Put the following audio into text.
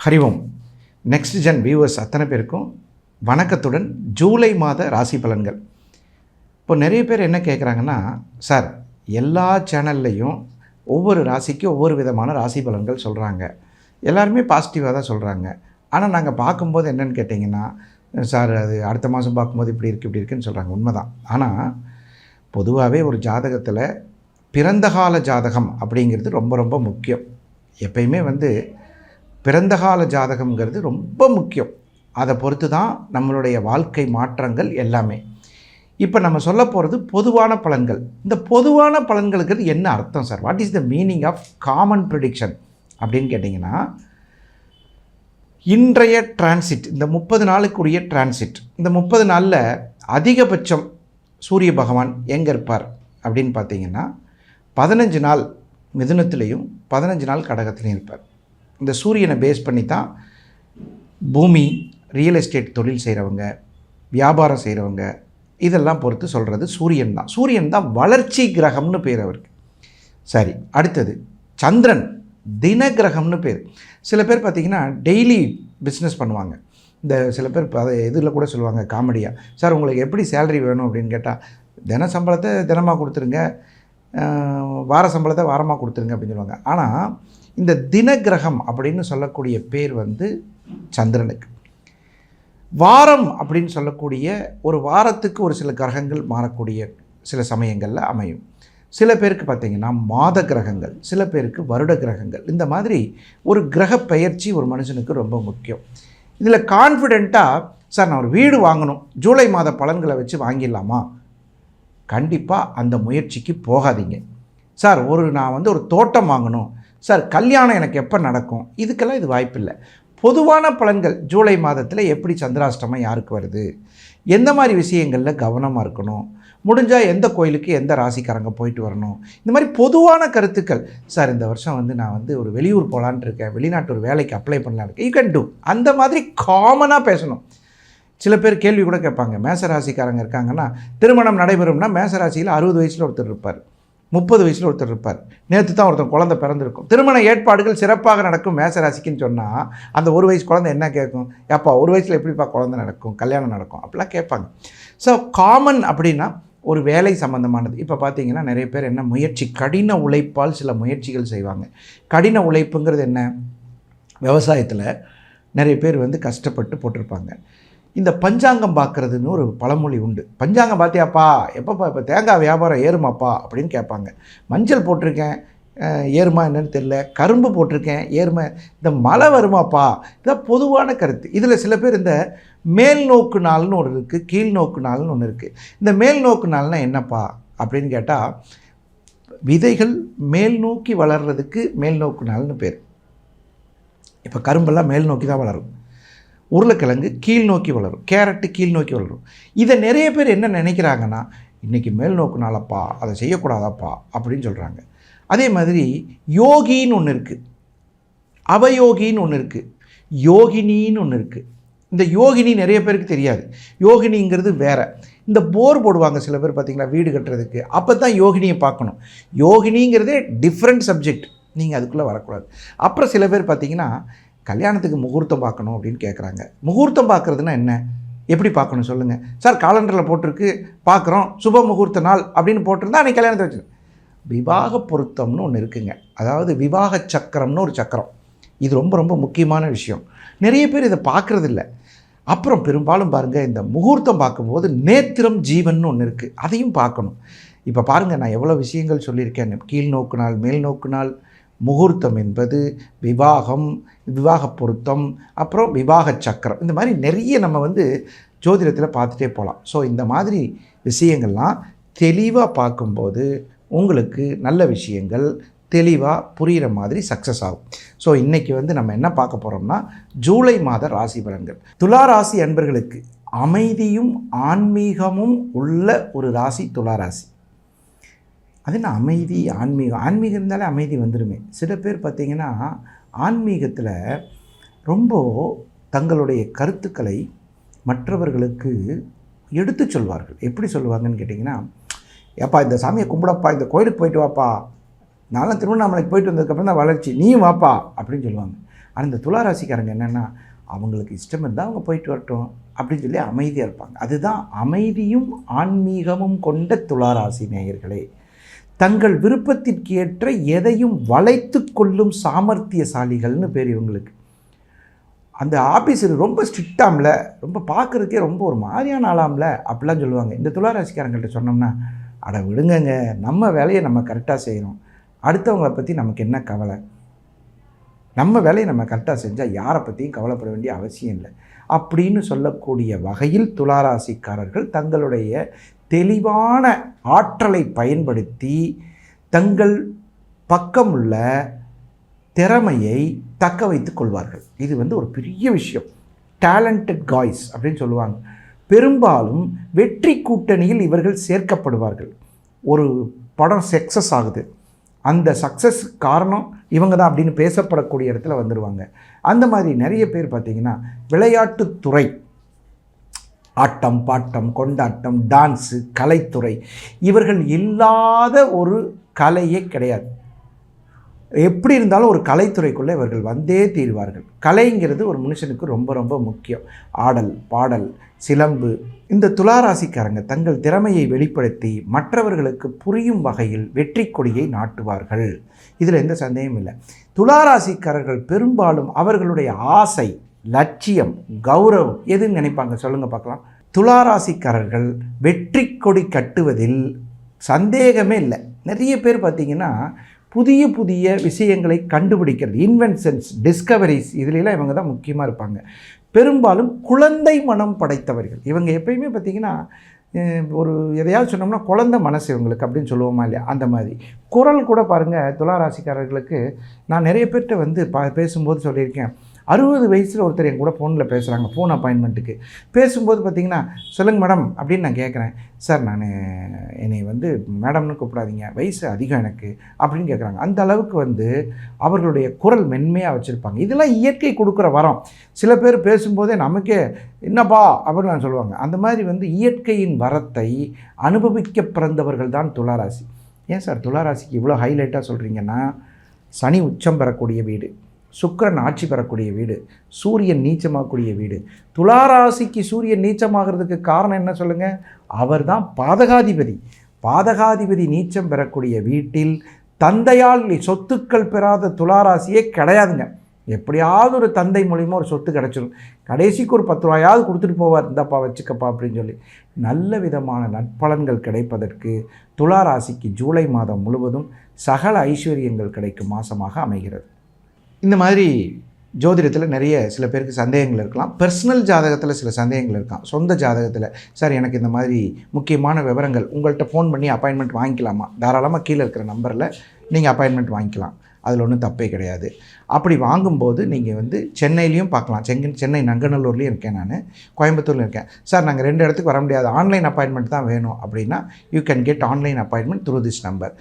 ஹரிவோம். Next gen viewers அத்தனை பேருக்கும் வணக்கத்துடன் ஜூலை மாத ராசி பலன்கள். இப்போ நிறைய பேர் என்ன கேட்குறாங்கன்னா, சார் எல்லா சேனல்லையும் ஒவ்வொரு ராசிக்கும் ஒவ்வொரு விதமான ராசி பலன்கள் சொல்கிறாங்க, எல்லாருமே பாசிட்டிவாக தான் சொல்கிறாங்க. ஆனால் நாங்கள் பார்க்கும்போது என்னென்னு கேட்டிங்கன்னா, சார் அது அடுத்த மாதம் பார்க்கும்போது இப்படி இருக்குன்னு சொல்கிறாங்க. உண்மைதான். ஆனால் பொதுவாகவே ஒரு ஜாதகத்தில் பிறந்த கால ஜாதகம் அப்படிங்கிறது ரொம்ப ரொம்ப முக்கியம். எப்பயுமே பிறந்த கால ஜாதகம்ங்கிறது ரொம்ப முக்கியம். அதை பொறுத்து தான் நம்மளுடைய வாழ்க்கை மாற்றங்கள் எல்லாமே. இப்போ நம்ம சொல்ல போகிறது பொதுவான பலன்கள். இந்த பொதுவான பலன்களுக்கு என்ன அர்த்தம் sir? What is the meaning of common prediction அப்படின்னு கேட்டிங்கன்னா, இன்றைய டிரான்சிட், இந்த 30 நாளுக்குரிய டிரான்சிட், இந்த 30 நாளில் அதிகபட்சம் சூரிய பகவான் எங்கே இருப்பார் அப்படின்னு பார்த்தீங்கன்னா, 15 நாள் மிதுனத்திலையும் 15 நாள் கடகத்திலையும் இருப்பார். இந்த சூரியனை பேஸ் பண்ணி தான் பூமி, ரியல் எஸ்டேட் தொழில் செய்கிறவங்க, வியாபாரம் செய்கிறவங்க இதெல்லாம் பொறுத்து சொல்கிறது சூரியன் தான். சூரியன் தான் வளர்ச்சி கிரகம்னு பேர் அவருக்கு. சரி, அடுத்தது சந்திரன் தின கிரகம்னு பேர். சில பேர் பார்த்திங்கன்னா டெய்லி பிஸ்னஸ் பண்ணுவாங்க. இந்த சில பேர் அதை இதில் கூட சொல்லுவாங்க காமெடியாக, சார் உங்களுக்கு எப்படி சேலரி வேணும் அப்படின்னு கேட்டால், தின சம்பளத்தை தினமாக கொடுத்துருங்க, வார சம்பளத்தை வாரமாக கொடுத்துருங்க அப்படின்னு சொல்லுவாங்க. ஆனால் இந்த தின கிரகம் அப்படின்னு சொல்லக்கூடிய பேர் சந்திரனுக்கு. வாரம் அப்படின்னு சொல்லக்கூடிய ஒரு வாரத்துக்கு ஒரு சில கிரகங்கள் மாறக்கூடிய சில சமயங்களில் அமையும். சில பேருக்கு பார்த்திங்கன்னா மாத கிரகங்கள், சில பேருக்கு வருட கிரகங்கள். இந்த மாதிரி ஒரு கிரக பெயர்ச்சி ஒரு மனுஷனுக்கு ரொம்ப முக்கியம். இதில் கான்ஃபிடெண்ட்டாக, சார் நான் ஒரு வீடு வாங்கணும், ஜூலை மாத பலன்களை வச்சு வாங்கிடலாமா? கண்டிப்பாக அந்த முயற்சிக்கு போகாதீங்க. சார் நான் ஒரு தோட்டம் வாங்கணும், சார் கல்யாணம் எனக்கு எப்போ நடக்கும்? இதுக்கெல்லாம் இது வாய்ப்பில்லை. பொதுவான பலன்கள் ஜூலை மாதத்தில் எப்படி சந்திராஷ்டமம் யாருக்கு வருது, எந்த மாதிரி விஷயங்களில் கவனமாக இருக்கணும், முடிஞ்சால் எந்த கோயிலுக்கு எந்த ராசிக்காரங்க போயிட்டு வரணும், இந்த மாதிரி பொதுவான கருத்துக்கள். சார் இந்த வருஷம் நான் ஒரு வெளியூர் போகலான்ட்டு இருக்கேன், வெளிநாட்டு ஒரு வேலைக்கு அப்ளை பண்ணலான்னு இருக்கேன், யூ கேன் டூ. அந்த மாதிரி காமனாக பேசணும். சில பேர் கேள்வி கூட கேட்பாங்க, மேசராசிக்காரங்க இருக்காங்கன்னா திருமணம் நடைபெறும்னா மேசராசியில் 60 வயசில் ஒருத்தர் இருப்பார், 30 வயசில் ஒருத்தர் இருப்பார், நேற்று தான் ஒருத்தர் குழந்தை பிறந்திருக்கும். திருமண ஏற்பாடுகள் சிறப்பாக நடக்கும் மேசராசிக்குன்னு சொன்னால் அந்த 1 வயசு குழந்தை என்ன கேட்கும்? ஏப்பா 1 வயசில் எப்படிப்பா குழந்தை நடக்கும், கல்யாணம் நடக்கும், அப்படிலாம் கேட்பாங்க. ஸோ காமன் அப்படின்னா ஒரு வேலை சம்மந்தமானது. இப்போ பார்த்தீங்கன்னா நிறைய பேர் என்ன முயற்சி, கடின உழைப்பால் சில முயற்சிகள் செய்வாங்க. கடின உழைப்புங்கிறது என்ன? விவசாயத்தில் நிறைய பேர் கஷ்டப்பட்டு போட்டிருப்பாங்க. இந்த பஞ்சாங்கம் பார்க்குறதுன்னு ஒரு பழமொழி உண்டு. பஞ்சாங்கம் பார்த்தியாப்பா, எப்போப்பா இப்போ தேங்காய் வியாபாரம் ஏறுமாப்பா அப்படின்னு கேட்பாங்க. மஞ்சள் போட்டிருக்கேன், ஏறுமா என்னன்னு தெரியல, கரும்பு போட்டிருக்கேன், ஏறுமா, இந்த மழை வருமாப்பா. இதான் பொதுவான கருத்து. இதில் சில பேர் இந்த மேல் நோக்கு நாள்னு ஒன்று இருக்குது, கீழ் நோக்கு நாள்னு ஒன்று இருக்குது. இந்த மேல் நோக்கு நாள்னால் என்னப்பா அப்படின்னு கேட்டால், விதைகள் மேல் நோக்கி வளர்கிறதுக்கு மேல் நோக்கு நாள்னு பேர். இப்போ கரும்பெல்லாம் மேல் நோக்கி தான் வளரும், உருளைக்கிழங்கு கீழ் நோக்கி வளரும், கேரட்டு கீழ் நோக்கி வளரும். இதை நிறைய பேர் என்ன நினைக்கிறாங்கன்னா, இன்றைக்கி மேல் நோக்கு நாளப்பா, அதை செய்யக்கூடாதாப்பா அப்படின்னு சொல்கிறாங்க. அதே மாதிரி யோகின்னு ஒன்று இருக்குது, அவயோகின்னு ஒன்று இருக்குது, யோகினின்னு ஒன்று இருக்குது. இந்த யோகினி நிறைய பேருக்கு தெரியாது. யோகினிங்கிறது வேறு. இந்த போர் போடுவாங்க சில பேர் பார்த்திங்களா, வீடு கட்டுறதுக்கு, அப்போ தான் யோகினியை பார்க்கணும். யோகினிங்கிறதே டிஃப்ரெண்ட் சப்ஜெக்ட், நீங்கள் அதுக்குள்ளே வரக்கூடாது. அப்புறம் சில பேர் பார்த்திங்கன்னா கல்யாணத்துக்கு முகூர்த்தம் பார்க்கணும் அப்படின்னு கேட்குறாங்க. முகூர்த்தம் பார்க்குறதுனா என்ன, எப்படி பார்க்கணும் சொல்லுங்கள்? சார் காலண்டரில் போட்டிருக்கு, பார்க்குறோம், சுப முகூர்த்த நாள் அப்படின்னு போட்டிருந்தா அன்றைக்கி கல்யாணத்தை வச்சு. விவாக பொருத்தம்னு ஒன்று இருக்குங்க. அதாவது விவாக சக்கரம்னு ஒரு சக்கரம். இது ரொம்ப ரொம்ப முக்கியமான விஷயம். நிறைய பேர் இதை பார்க்குறதில்ல. அப்புறம் பெரும்பாலும் பாருங்கள், இந்த முகூர்த்தம் பார்க்கும்போது நேத்திரம் ஜீவன் ஒன்று இருக்குது, அதையும் பார்க்கணும். இப்போ பாருங்கள், நான் எவ்வளோ விஷயங்கள் சொல்லியிருக்கேன். கீழ் நோக்கு நாள், மேல் நோக்கு நாள், முகூர்த்தம் என்பது விவாகம், விவாக பொருத்தம், அப்புறம் விவாக சக்கரம். இந்த மாதிரி நிறைய நம்ம ஜோதிடத்தில் பார்த்துட்டே போகலாம். ஸோ இந்த மாதிரி விஷயங்கள்லாம் தெளிவாக பார்க்கும்போது உங்களுக்கு நல்ல விஷயங்கள் தெளிவாக புரிகிற மாதிரி சக்ஸஸ் ஆகும். ஸோ இன்றைக்கி நம்ம என்ன பார்க்க போகிறோம்னா, ஜூலை மாத ராசி பலன்கள். துலா ராசி அன்பர்களுக்கு அமைதியும் ஆன்மீகமும் உள்ள ஒரு ராசி துலா ராசி. அது என்ன அமைதி, ஆன்மீகம்? ஆன்மீகம் இருந்தாலே அமைதி வந்துடுமே. சில பேர் பார்த்திங்கன்னா ஆன்மீகத்தில் ரொம்ப தங்களுடைய கருத்துக்களை மற்றவர்களுக்கு எடுத்து சொல்வார்கள். எப்படி சொல்லுவாங்கன்னு கேட்டிங்கன்னா, ஏப்பா இந்த சாமியை கும்பிடப்பா, இந்த கோயிலுக்கு போயிட்டு வாப்பா, நானும் திருவண்ணாமலைக்கு போயிட்டு வந்ததுக்கப்புறம் தான் வளர்ச்சி, நீயும் வாப்பா அப்படின்னு சொல்லுவாங்க. ஆனால் இந்த துளாராசிக்காரங்க என்னென்னா அவங்களுக்கு இஷ்டம் இருந்தால் அவங்க போயிட்டு வரட்டும் அப்படின்னு சொல்லி அமைதியாக இருப்பாங்க. அதுதான் அமைதியும் ஆன்மீகமும் கொண்ட துளாராசி நேயர்களே. தங்கள் விருப்பத்திற்கு ஏற்ற எதையும் வளைத்து கொள்ளும் சாமர்த்தியசாலிகள்னு பேர் இவங்களுக்கு. அந்த ஆஃபீஸர் ரொம்ப ஸ்ட்ரிக்டாம்ல, ரொம்ப பார்க்குறதுக்கே ரொம்ப ஒரு மாதிரியான ஆளாம்ல அப்படிலாம் சொல்லுவாங்க. இந்த துளாராசிக்காரங்கள்ட்ட சொன்னோம்னா, அட விடுங்கங்க, நம்ம வேலையை நம்ம கரெக்டாக செய்கிறோம், அடுத்தவங்களை பற்றி நமக்கு என்ன கவலை, நம்ம வேலையை நம்ம கரெக்டாக செஞ்சால் யாரை பற்றியும் கவலைப்பட வேண்டிய அவசியம் இல்லை அப்படின்னு சொல்லக்கூடிய வகையில் துளாராசிக்காரர்கள் தங்களுடைய தெளிவான ஆற்றலை பயன்படுத்தி தங்கள் பக்கம் உள்ள திறமையை தக்க வைத்து கொள்வார்கள். இது ஒரு பெரிய விஷயம். டேலண்டட் காய்ஸ் அப்படின்னு சொல்லுவாங்க. பெரும்பாலும் வெற்றி கூட்டணியில் இவர்கள் சேர்க்கப்படுவார்கள். ஒரு படம் சக்ஸஸ் ஆகுது, அந்த சக்ஸஸ் காரணம் இவங்க தான் அப்படின்னு பேசப்படக்கூடிய இடத்துல வந்துடுவாங்க. அந்த மாதிரி நிறைய பேர் பார்த்திங்கன்னா விளையாட்டுத்துறை, ஆட்டம் பாட்டம் கொண்டாட்டம், டான்ஸு, கலைத்துறை, இவர்கள் இல்லாத ஒரு கலையே கிடையாது. எப்படி இருந்தாலும் ஒரு கலைத்துறைக்குள்ளே இவர்கள் வந்தே தீர்வார்கள். கலைங்கிறது ஒரு மனுஷனுக்கு ரொம்ப ரொம்ப முக்கியம். ஆடல், பாடல், சிலம்பு. இந்த துளாராசிக்காரங்க தங்கள் திறமையை வெளிப்படுத்தி மற்றவர்களுக்கு புரியும் வகையில் வெற்றி கொடியை நாட்டுவார்கள். இதில் எந்த சந்தேகமும் இல்லை. துளாராசிக்காரர்கள் பெரும்பாலும் அவர்களுடைய ஆசை, லட்சியம், கௌரவம் எதுன்னு நினைப்பாங்க சொல்லுங்கள் பார்க்கலாம். துளாராசிக்காரர்கள் வெற்றி கொடி கட்டுவதில் சந்தேகமே இல்லை. நிறைய பேர் பார்த்திங்கன்னா புதிய புதிய விஷயங்களை கண்டுபிடிக்கிறது, இன்வென்ஷன்ஸ், டிஸ்கவரிஸ், இதிலெல்லாம் இவங்க தான் முக்கியமாக இருப்பாங்க. பெரும்பாலும் குழந்தை மனம் படைத்தவர்கள் இவங்க. எப்பயுமே பார்த்திங்கன்னா ஒரு எதையாவது சொன்னோம்னா குழந்தை மனசு இவங்களுக்கு அப்படின்னு சொல்லுவோமா இல்லையா, அந்த மாதிரி. குரல் கூட பாருங்கள், துளாராசிக்காரர்களுக்கு நான் நிறைய பேர்கிட்ட பேசும்போது சொல்லியிருக்கேன். 60 வயசில் ஒருத்தர் என் கூட ஃபோனில் பேசுகிறாங்க, ஃபோன் அப்பாயின்மெண்ட்டுக்கு. பேசும்போது பார்த்திங்கன்னா, சொல்லுங்கள் மேடம் அப்படின்னு நான் கேட்குறேன். சார் நான் என்னை மேடம்னு கூப்பிடாதீங்க, வயசு அதிகம் எனக்கு அப்படின்னு கேட்குறாங்க. அந்த அளவுக்கு அவர்களுடைய குரல் மென்மையாக வச்சுருப்பாங்க. இதெல்லாம் இயற்கை கொடுக்குற வரம். சில பேர் பேசும்போதே நமக்கே என்னப்பா அப்படின்னு நான் சொல்லுவாங்க. அந்த மாதிரி இயற்கையின் வரத்தை அனுபவிக்க பிறந்தவர்கள் தான் துளாராசி. ஏன் சார் துளாராசிக்கு இவ்வளோ ஹைலைட்டாக சொல்கிறீங்கன்னா, சனி உச்சம் பெறக்கூடிய வீடு, சுக்கிரன் ஆட்சி பெறக்கூடிய வீடு, சூரியன் நீச்சமாகக்கூடிய வீடு. துளாராசிக்கு சூரியன் நீச்சமாகிறதுக்கு காரணம் என்ன சொல்லுங்கள்? அவர் தான் பாதகாதிபதி. பாதகாதிபதி நீச்சம் பெறக்கூடிய வீட்டில் தந்தையால் சொத்துக்கள் பெறாத துளாராசியே கிடையாதுங்க. எப்படியாவது ஒரு தந்தை மூலிமா ஒரு சொத்து கிடச்சிடும். கடைசிக்கு ஒரு 10 ரூபாயாவது கொடுத்துட்டு போவார், இந்தாப்பா வச்சுக்கப்பா அப்படின்னு சொல்லி. நல்ல விதமான நற்பலன்கள் கிடைப்பதற்கு துளாராசிக்கு ஜூலை மாதம் முழுவதும் சகல ஐஸ்வர்யங்கள் கிடைக்கும் மாதமாக அமைகிறது. இந்த மாதிரி ஜோதிடத்தில் நிறைய சில பேருக்கு சந்தேகங்கள் இருக்கலாம். பர்சனல் ஜாதகத்தில் சில சந்தேகங்கள் இருக்கலாம். சொந்த ஜாதகத்தில் சார் எனக்கு இந்த மாதிரி முக்கியமான விவரங்கள், உங்கள்கிட்ட ஃபோன் பண்ணி அப்பாயின்மெண்ட் வாங்கிக்கலாமா? தாராளமாக கீழே இருக்கிற நம்பரில் நீங்கள் அப்பாயின்மெண்ட் வாங்கிக்கலாம். அதில் ஒன்றும் தப்பே கிடையாது. அப்படி வாங்கும்போது நீங்கள் சென்னையிலையும் பார்க்கலாம். சென்னை நங்கநல்லூர்லேயும் இருக்கேன், நான் கோயம்புத்தூர்லையும் இருக்கேன். சார் நாங்கள் 2 இடத்துக்கு வர முடியாது, ஆன்லைன் அப்பாயின்மெண்ட் தான் வேணும் அப்படின்னா you can get online appointment through this number.